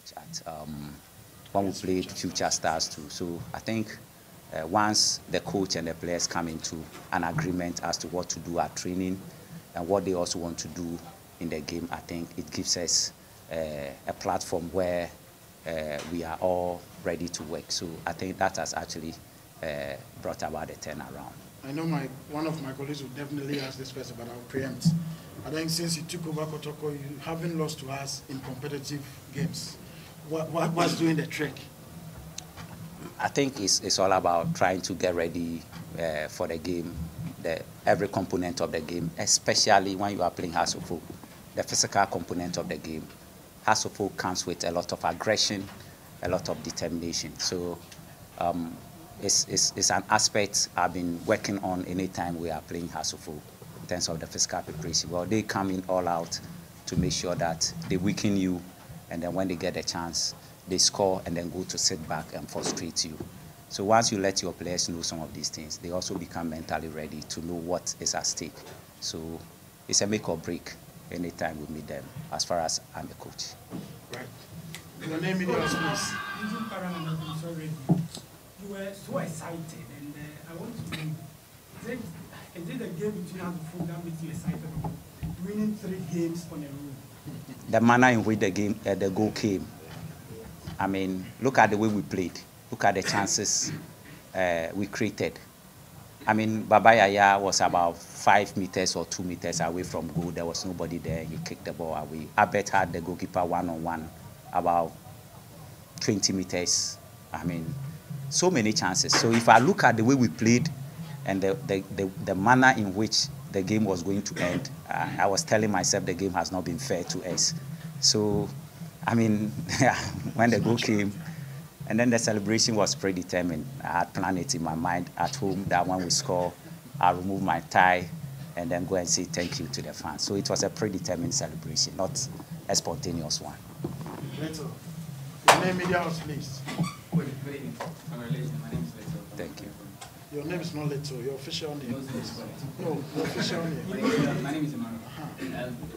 watch at when we played Future Stars too. So I think once the coach and the players come into an agreement as to what to do at training and what they also want to do in the game, I think it gives us a platform where we are all ready to work. So I think that has actually brought about a turnaround. I know one of my colleagues will definitely ask this question, but I'll preempt. I think since you took over Kotoko, you haven't lost to us in competitive games. What's doing the trick? I think it's all about trying to get ready for the game, every component of the game, especially when you are playing Hasofo. The physical component of the game. Hasofo comes with a lot of aggression, a lot of determination. So it's an aspect I've been working on anytime we are playing Hasofo in terms of the physical preparation. Well, they come in all out to make sure that they weaken you, and then when they get a chance, they score and then go to sit back and frustrate you. So once you let your players know some of these things, they also become mentally ready to know what is at stake. So it's a make or break anytime we meet them, as far as I'm a coach. Right. Your name is yours, please. You were so excited, and I want to know, is it a game between Hasofo that makes you excited about winning 3 games on a row? The manner in which the goal came. I mean, look at the way we played. Look at the chances we created. I mean, Baba Yaya was about 5 meters or 2 meters away from goal. There was nobody there. He kicked the ball away. Abet had the goalkeeper one-on-one about 20 meters. I mean, so many chances. So if I look at the way we played and the manner in which the game was going to end, I was telling myself the game has not been fair to us. So, I mean, when the goal came, and then the celebration was predetermined. I had planned it in my mind at home that when we score, I'll remove my tie and then go and say thank you to the fans. So it was a predetermined celebration, not a spontaneous one. Leto, your name is yours, please. Good evening. Congratulations. My name is Leto. Thank you. Your name is not Leto, your official name. No, your official name. My name is Emmanuel.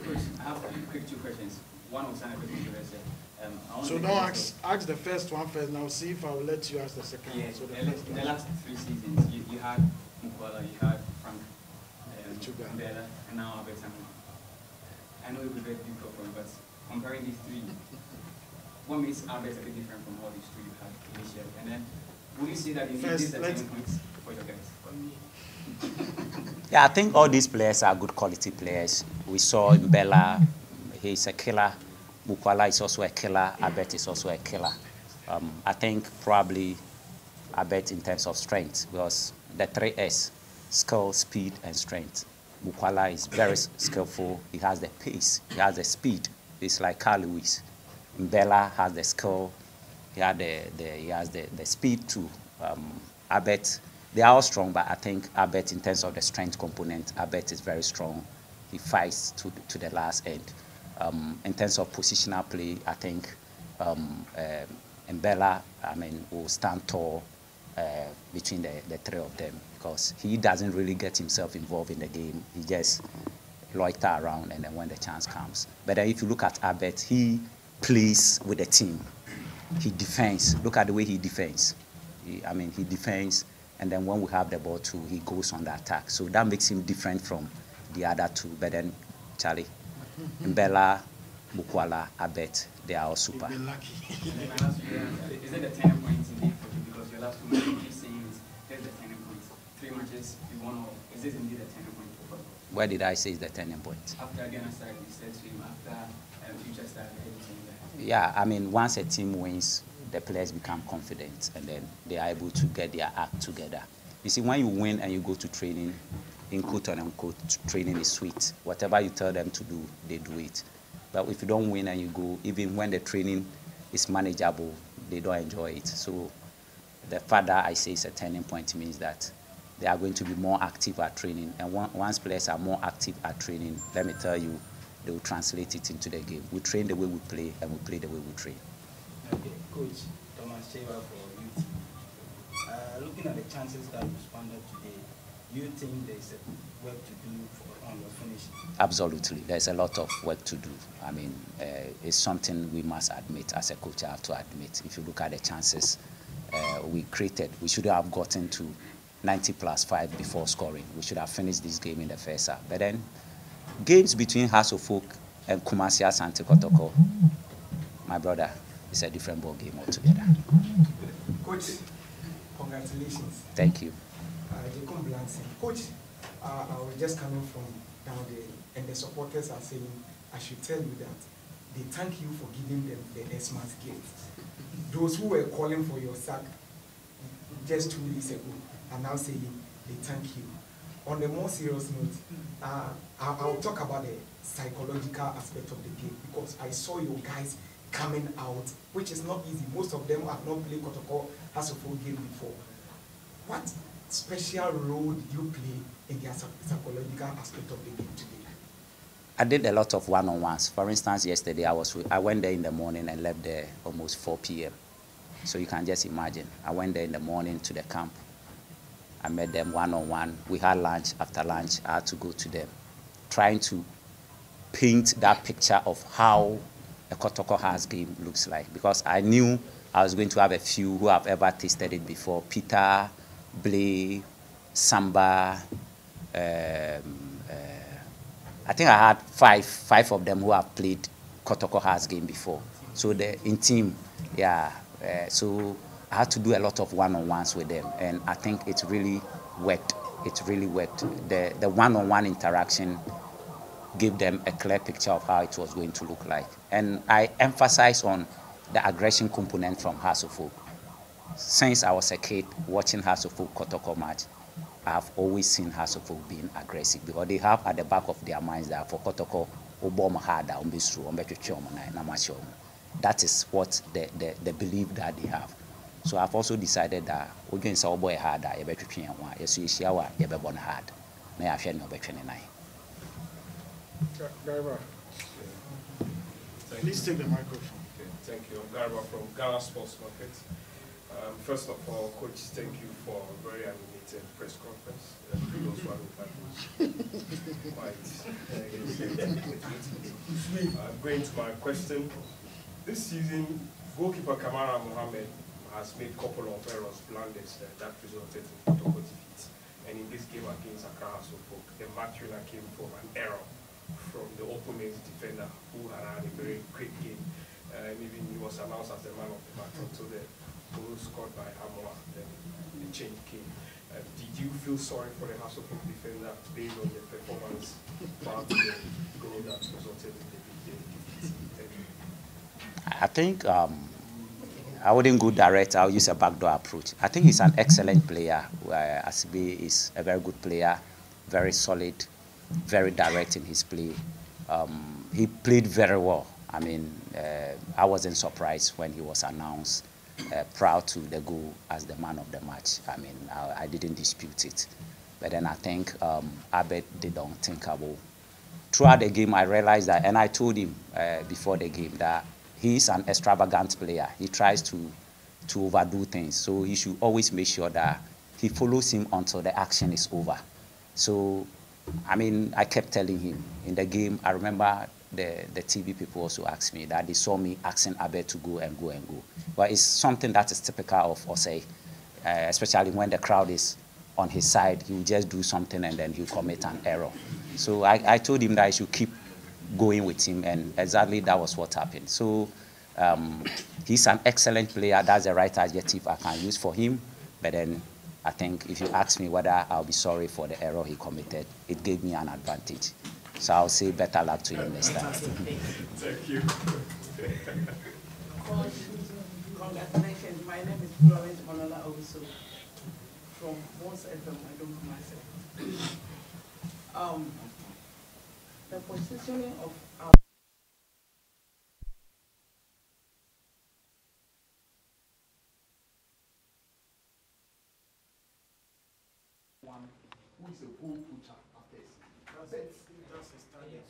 Coach, I have quick 2 questions. One was kind of so don't ask the first one first. Now see if I will let you ask the second one. So in the last 3 seasons, you had Mukwala, you had Frank, Bella, and now Abet. I know it will be very difficult for you, but comparing these 3, what makes Abet a bit different from all these 2 you had initially? And then, would you say that you need these turning points for your guys? Yeah, I think all these players are good quality players. We saw Bella, he's a killer. Mukwala is also a killer. Abet is also a killer. I think probably Abet in terms of strength, because the 3S, skill, speed, and strength. Mukwala is very skillful. He has the pace. He has the speed. It's like Carl Lewis. Bella has the skill. He has the speed too. Abet, they are all strong, but I think Abet in terms of the strength component, Abet is very strong. He fights to the last end. In terms of positional play, I think Mbella, I mean, will stand tall between the 3 of them, because he doesn't really get himself involved in the game. He just loiter around, and then when the chance comes. But if you look at Abet, he plays with the team. He defends. Look at the way he defends. He defends, and then when we have the ball too, he goes on the attack. So that makes him different from the other 2. But then, Charlie, Mbella, Mukwala, Abet, they are all super. Is it the turning points indeed for you? Because your last 2 matches, you saying there's the turning points. 3 matches, you won all. Is this indeed the turning point for football? Where did I say is the turning point? After the other side, you said to him, after Future Star, everything there. Yeah, I mean, once a team wins, the players become confident, and then they are able to get their act together. You see, when you win and you go to training, in quote and unquote, training is sweet. Whatever you tell them to do, they do it. But if you don't win and you go, even when the training is manageable, they don't enjoy it. So the fact that I say it's a turning point means that they are going to be more active at training. And once players are more active at training, let me tell you, they will translate it into the game. We train the way we play, and we play the way we train. Okay, Coach Thomas Sheva for UT. Looking at the chances that you responded today, Do you think there's a work to do on your finishing? Absolutely, there's a lot of work to do. I mean, it's something we must admit as a coach. I have to admit. If you look at the chances we created, we should have gotten to 90+5 before scoring. We should have finished this game in the first half. But then, games between Hearts of Folk and Kumasi Asante Kotoko, my brother, it's a different ball game altogether. Coach, congratulations. Thank you. Jacob Blanson. Coach, I was just coming from down there, and the supporters are saying, I should tell you that they thank you for giving them the Xmas gift. Those who were calling for your sack just 2 weeks ago are now saying they thank you. On a more serious note, I'll talk about the psychological aspect of the game, because I saw your guys coming out, which is not easy. Most of them have not played Kotoko as a full game before. What special role did you play in the psychological aspect of the game today? I did a lot of one-on-ones. For instance, yesterday I went there in the morning and left there almost 4 p.m. So you can just imagine. I went there in the morning to the camp. I met them one-on-one. We had lunch. After lunch, I had to go to them, trying to paint that picture of how a Kotoko Hearts game looks like, because I knew I was going to have a few who have ever tasted it before. Peter, Blay, Samba, I think I had five of them who have played Kotoko Hearts game before. So in team, yeah. So I had to do a lot of one-on-ones with them, and I think it really worked. It really worked. The one-on-one interaction gave them a clear picture of how it was going to look like. And I emphasize on the aggression component from Hearts of Folk. Since I was a kid watching Hearts of Folk Kotoko match, I have always seen Hearts of Folk being aggressive, because they have at the back of their minds that for Kotoko, that is what the belief that they have. So I've also decided that we're going to boy hard, hard. Please take the microphone. Okay, thank you. Garba from Ghana Sports Market. First of all, Coach, thank you for a very animated press conference. Going to my question. This season, goalkeeper Kamara Mohammed has made a couple of errors, blunders that resulted in Kotoko defeat. And in this game against Accra Hearts of Folk, the match winner came from an error from the opponent's defender, who had a very quick game. And even he was announced as the man of the match until the goal scored by Amoa, then the change came. Did you feel sorry for the Hearts of Folk defender based on the performance about the goal that resulted in the defeat? Thank you. I think I wouldn't go direct. I'll use a backdoor approach. I think he's an excellent player. Asibe is a very good player, very solid, very direct in his play. He played very well. I mean, I wasn't surprised when he was announced proud to the goal as the man of the match. I mean, I didn't dispute it. But then I think Abed did unthinkable. Throughout the game, I realized that, and I told him before the game that he's an extravagant player. He tries to overdo things. So he should always make sure that he follows him until the action is over. So, I mean, I kept telling him in the game. I remember the TV people also asked me that they saw me asking Abed to go and go and go. But it's something that is typical of Osei, especially when the crowd is on his side. He will just do something and then he'll commit an error. So I told him that I should keep going with him, and exactly that was what happened. So he's an excellent player. That's the right adjective I can use for him. But then I think if you ask me whether I'll be sorry for the error he committed, it gave me an advantage. So I'll say better luck to him next time. Thank you. Congratulations. My name is Florence Monola also from Mons FM. I don't know myself. The positioning of our one who is a goal pusher at this. That's his target.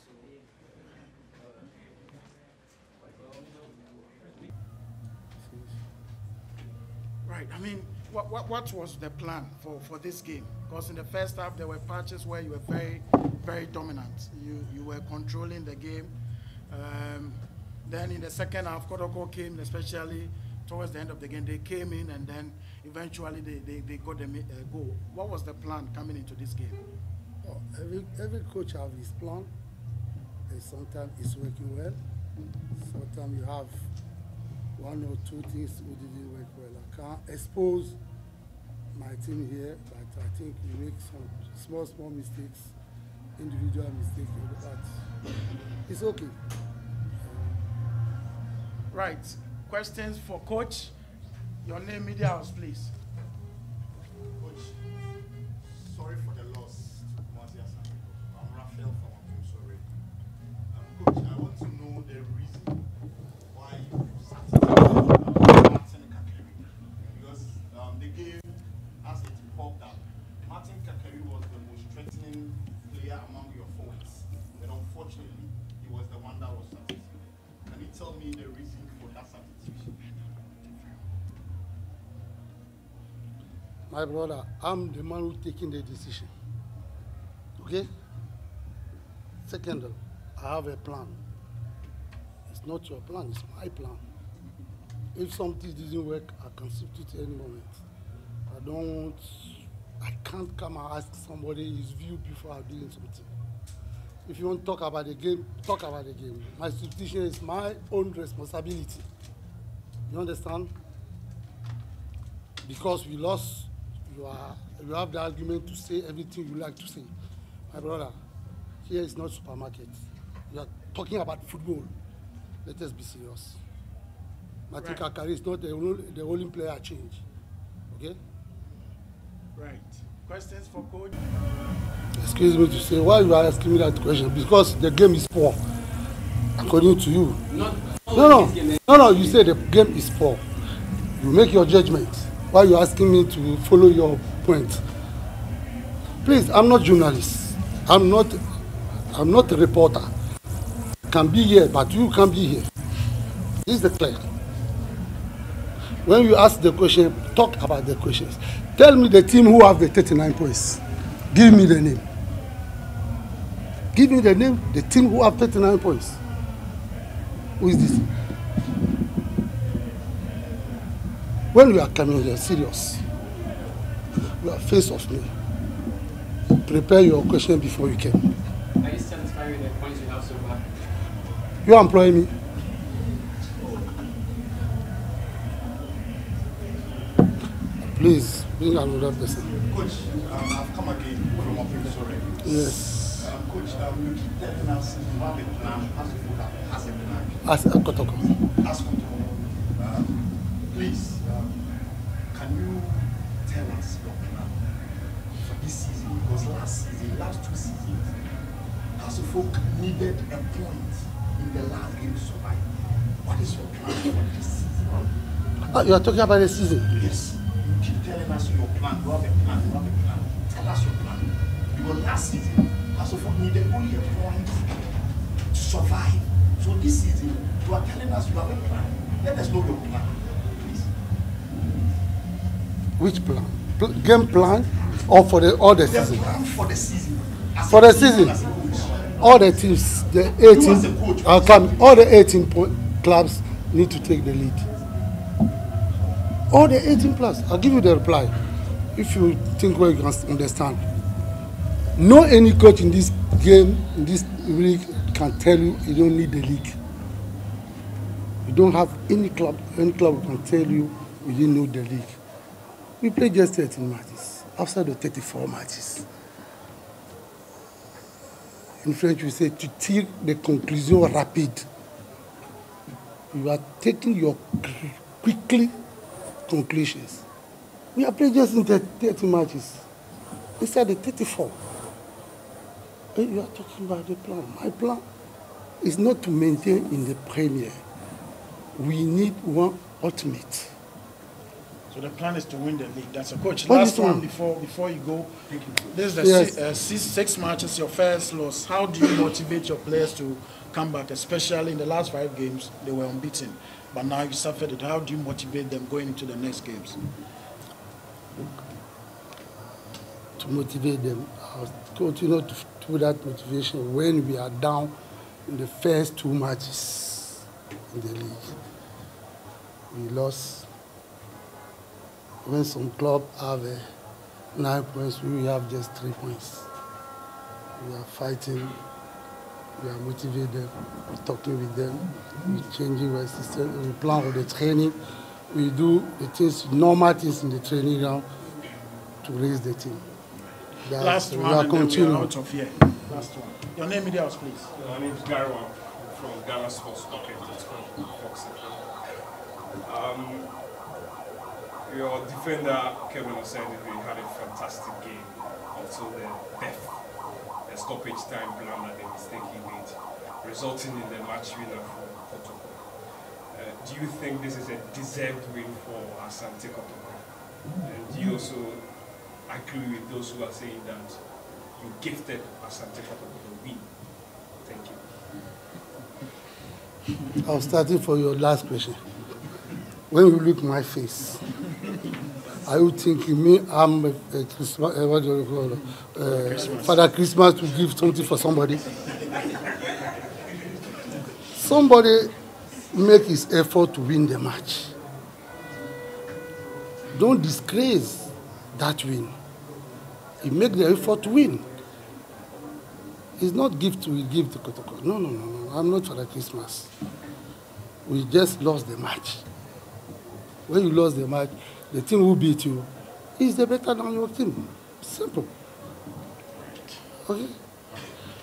Right. I mean, what was the plan for this game? Because in the first half, there were patches where you were very, very dominant. You were controlling the game. Then in the second half, Kotoko came, especially towards the end of the game. They came in, and then eventually they got the goal. What was the plan coming into this game? Well, every coach has his plan. And sometimes it's working well. Sometimes you have one or two things who didn't work well. I can't expose my team here, but I think we make some small mistakes, individual mistakes, but it's okay. Right. Questions for Coach? Your name, media house, please. Coach, sorry for the loss to Matthias. I'm Raphael from Ogum, sorry. Coach, I want to know the reason why you started Martin Kakeri. Because the game, as it popped up, Martin Kakeri was the most threatening player among your forwards. But unfortunately, he was the one that was substituted. Can you tell me the reason for that substitution? My brother, I'm the man who's taking the decision. Okay? Second, I have a plan. It's not your plan, it's my plan. If something doesn't work, I can substitute any moment. I can't come and ask somebody his view before I'm doing something. If you want to talk about the game, talk about the game. My substitution is my own responsibility. You understand? Because we lost, you have the argument to say everything you like to say. My brother, here is not supermarket. We are talking about football. Let us be serious. Martin Kakari is not the only player I change. Okay? Right. Questions for Coach? Excuse me to say, why you are asking me that question? Because the game is poor, according to you. No, you say the game is poor. You make your judgment. Why are you asking me to follow your point? Please, I'm not a journalist. I'm not a reporter. I can be here, but you can't be here. This is the clear. When you ask the question, talk about the questions. Tell me the team who have the 39 points. Give me the name. Give me the name, the team who have 39 points. Who is this? When we are coming here, serious. You are face of me. Prepare your question before you came. Are you satisfied with the points you have so far? You employ me. Please, bring another person. Coach, I've come again from Ogum, sorry. Yes. Coach, you keep telling us you have a plan, has a plan. As a Kotoko. As Kotoko. Please, can you tell us your plan for this season? Because last two seasons, Asufok needed a point in the last game to survive. What is your plan for this season? You are talking about the season? Yes. You keep telling us your plan. You have a plan. You have a plan. Tell us your plan. Because last season, Asufok needed only a point to survive. So this season, you are telling us you have a plan. Let us know your plan. Which plan? Game plan or for all the season? Plan for the season. For the season, all the teams, the 18, all the 18 clubs need to take the lead. All the 18 plus. I'll give you the reply if you think well you can understand. No any coach in this game, in this league, can tell you you don't need the league. You don't have any club who can tell you you didn't know the league. We played just 13 matches, outside the 34 matches. In French, we say, to tire des conclusions rapides. You are taking your quickly conclusions. We are playing just in 30 matches, inside the 34. And you are talking about the plan. My plan is not to maintain in the Premier. We need one ultimate. So the plan is to win the league. That's a coach. Last one before you go. This is the six matches, your first loss. How do you motivate your players to come back, especially in the last 5 games they were unbeaten, but now you suffered it. How do you motivate them going into the next games? to motivate them. I'll continue to do that motivation when we are down in the first 2 matches in the league. We lost. When some clubs have 9 points, we have just 3 points. We are fighting, we are motivating them, we're talking with them, we're changing our system, we plan with the training, we do the things, normal things in the training ground to raise the team. Last we one, are and then we are continuing. out of here. Last one. Your name, media house, please. My name is Garwa from Ghana Sports Pocket. Fox. Your defender, Kevin Osendiri, had a fantastic game until the death, the stoppage time plan that the mistake he made, resulting in the match winner for Kotoko. Do you think this is a deserved win for Asante Kotoko? And do you also agree with those who are saying that you gifted Asante Kotoko the win? Thank you. I was starting for your last question. When you look at my face, are you thinking me, I'm a Christmas, what do you call it? Father Christmas to give something for somebody? Somebody make his effort to win the match. Don't disgrace that win. He make the effort to win. It's not gift to give to Kotoko. No. I'm not Father Christmas. We just lost the match. When you lost the match, the team who beat you is the better than your team. Simple. Okay?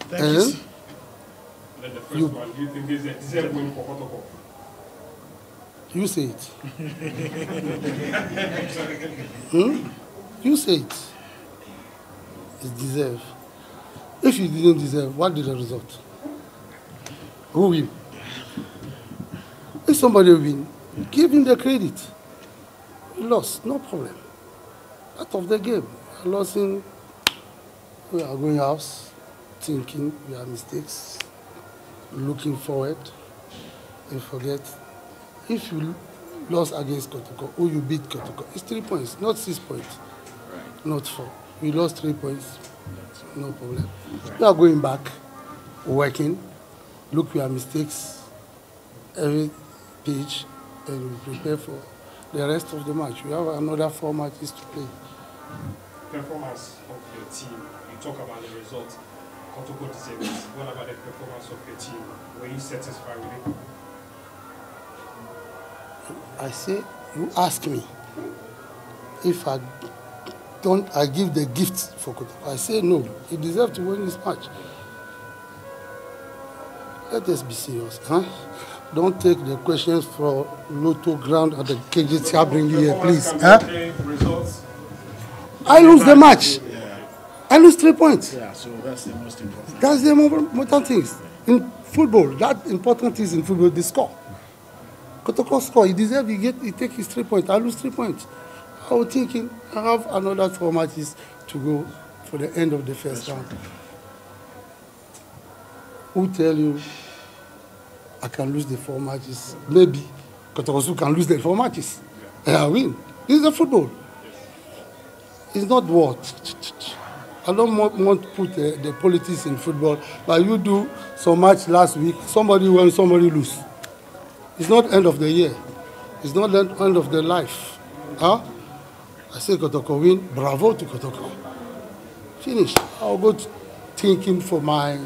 Thank you. And then the first one, do you think this is a deserved win for Kotoko? You say it. You say it. It's deserved. If you didn't deserve, what did the result? Who win? If somebody win, give him the credit. We lost, no problem. Out of the game, we lost in, we are going out, thinking we have mistakes, looking forward, and forget. If you lost against Kotoko, or you beat Kotoko, it's 3 points, not 6 points, not 4. We lost 3 points, no problem. We are going back, working, look at our mistakes, every pitch, and we prepare for the rest of the match. We have another 4 matches to play. Performance of your team, you talk about the result, Kotoko deserves it. What about the performance of your team? Were you satisfied with it? I say, you ask me if I give the gift for Kotoko. I say no, he deserves to win this match. Let us be serious, huh? Don't take the questions for Lotto ground at the KGT bring you here, please. Huh? I lose the match. I lose 3 points. Yeah, so that's the most important. That's the most important things. In football, that important is in football, the score. Kotoko score, he deserves, he take his 3 points. I lose 3 points. I was thinking, I have another 4 matches to go for the end of the first round. Who tell you I can lose the 4 matches? Maybe Kotoko can lose the 4 matches. And I win. This is a football. It's not what. I don't want to put the politics in football, but you do so much last week, somebody win, somebody lose. It's not end of the year. It's not the end of the life. Huh? I say Kotoko win, bravo to Kotoko. Finish. I'll go thinking for my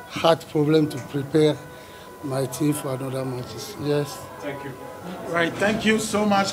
heart problem to prepare my team for another matches. Yes. Thank you. Right, thank you so much.